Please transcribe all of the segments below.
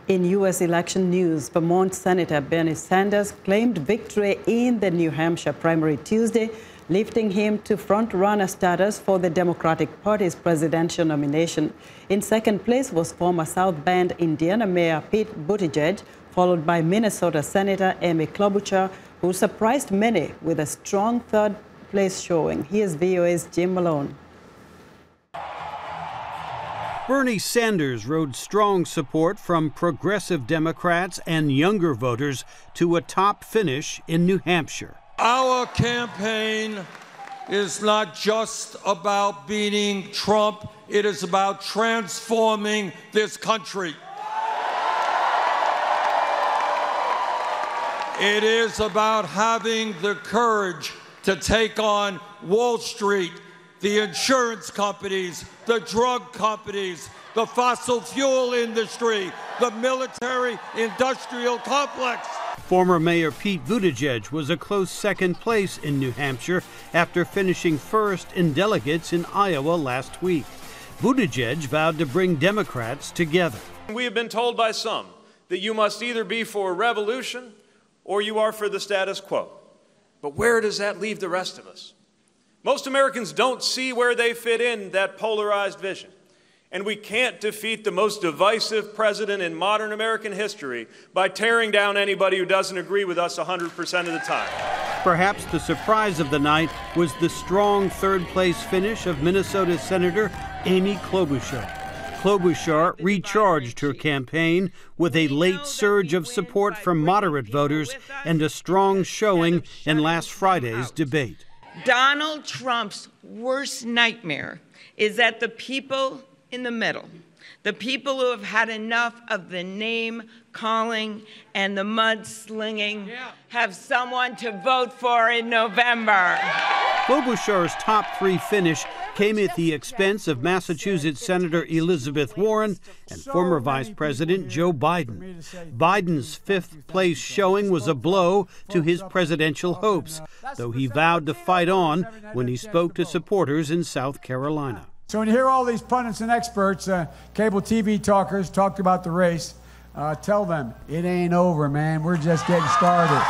In U.S. election news, Vermont Senator Bernie Sanders claimed victory in the New Hampshire primary Tuesday, lifting him to front-runner status for the Democratic Party's presidential nomination. In second place was former South Bend, Indiana Mayor Pete Buttigieg, followed by Minnesota Senator Amy Klobuchar, who surprised many with a strong third-place showing. Here's VOA's Jim Malone. Bernie Sanders rode strong support from progressive Democrats and younger voters to a top finish in New Hampshire. Our campaign is not just about beating Trump, it is about transforming this country. It is about having the courage to take on Wall Street, the insurance companies, the drug companies, the fossil fuel industry, the military-industrial complex. Former Mayor Pete Buttigieg was a close second place in New Hampshire after finishing first in delegates in Iowa last week. Buttigieg vowed to bring Democrats together. We have been told by some that you must either be for revolution or you are for the status quo. But where does that leave the rest of us? Most Americans don't see where they fit in that polarized vision. And we can't defeat the most divisive president in modern American history by tearing down anybody who doesn't agree with us 100% of the time. Perhaps the surprise of the night was the strong third-place finish of Minnesota Senator Amy Klobuchar. Klobuchar recharged her campaign with a late surge of support from moderate voters and a strong showing in last Friday's debate. Donald Trump's worst nightmare is that the people in the middle, the people who have had enough of the name-calling and the mudslinging, have someone to vote for in November. Klobuchar's top three finish came at the expense of Massachusetts Senator Elizabeth Warren and former Vice President Joe Biden. Biden's fifth-place showing was a blow to his presidential hopes, though he vowed to fight on when he spoke to supporters in South Carolina. So when you hear all these pundits and experts, cable TV talkers talked about the race, tell them it ain't over, man. We're just getting started.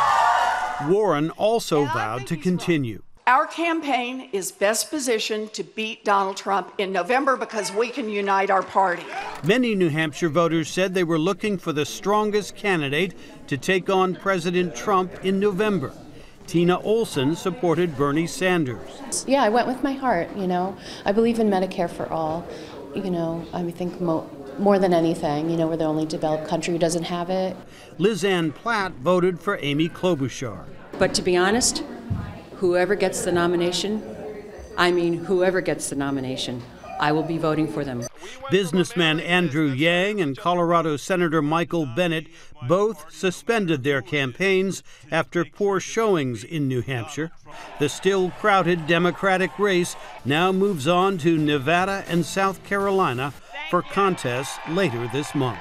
Warren also vowed to continue. Our campaign is best positioned to beat Donald Trump in November because we can unite our party. Many New Hampshire voters said they were looking for the strongest candidate to take on President Trump in November. Tina Olson supported Bernie Sanders. Yeah, I went with my heart, I believe in Medicare for all. I think more than anything, we're the only developed country who doesn't have it. Liz Ann Platt voted for Amy Klobuchar. But to be honest, whoever gets the nomination, I will be voting for them. Businessman Andrew Yang and Colorado Senator Michael Bennet both suspended their campaigns after poor showings in New Hampshire. The still crowded Democratic race now moves on to Nevada and South Carolina for contests later this month.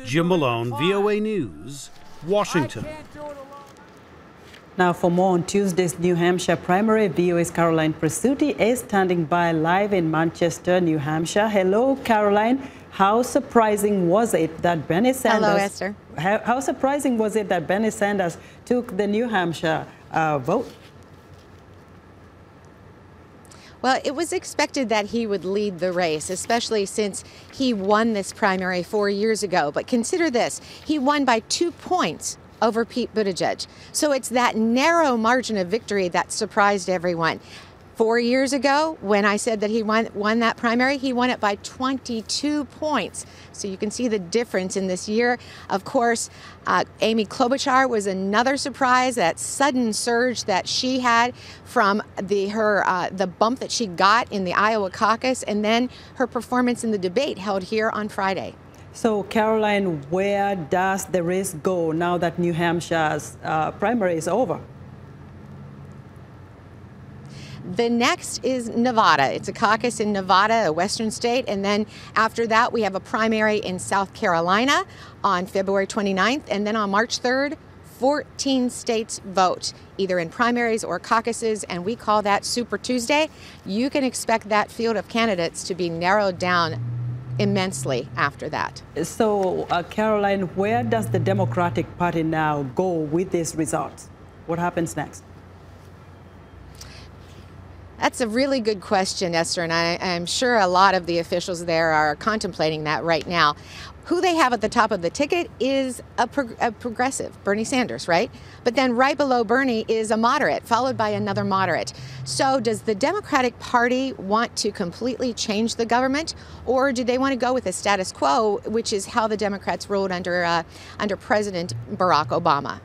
Jim Malone, VOA News, Washington. Now, for more on Tuesday's New Hampshire primary, VOA's Carolyn Presutti is standing by live in Manchester, New Hampshire. Hello, Caroline. How surprising was it that Bernie Sanders... Hello, Esther. How surprising was it that Bernie Sanders took the New Hampshire vote? Well, it was expected that he would lead the race, especially since he won this primary 4 years ago. But consider this, he won by 2 points over Pete Buttigieg. So it's that narrow margin of victory that surprised everyone. 4 years ago, when I said that he won that primary, he won it by 22 points. So you can see the difference in this year. Of course, Amy Klobuchar was another surprise, that sudden surge that she had from the bump that she got in the Iowa caucus, and then her performance in the debate held here on Friday. So, Caroline, where does the race go now that New Hampshire's primary is over? The next is Nevada. It's a caucus in Nevada, a western state. And then after that, we have a primary in South Carolina on February 29th. And then on March 3rd, 14 states vote, either in primaries or caucuses, and we call that Super Tuesday. You can expect that field of candidates to be narrowed down immensely after that. So, Caroline, where does the Democratic Party now go with these results? What happens next? That's a really good question, Esther, and I'm sure a lot of the officials there are contemplating that right now. Who they have at the top of the ticket is a progressive, Bernie Sanders, right? But then right below Bernie is a moderate, followed by another moderate. So does the Democratic Party want to completely change the government, or do they want to go with the status quo, which is how the Democrats ruled under President Barack Obama?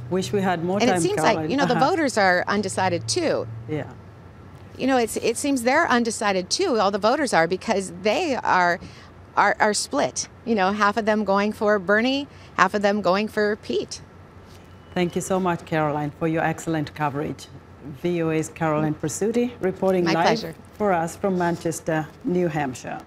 Wish we had more time, And it seems Caroline. like, you know, the voters are undecided too. Yeah. You know, it seems they're undecided too, all the voters are, because they are split. You know, half of them going for Bernie, half of them going for Pete. Thank you so much, Caroline, for your excellent coverage. VOA's Carolyn Presutti reporting live for us from Manchester, New Hampshire.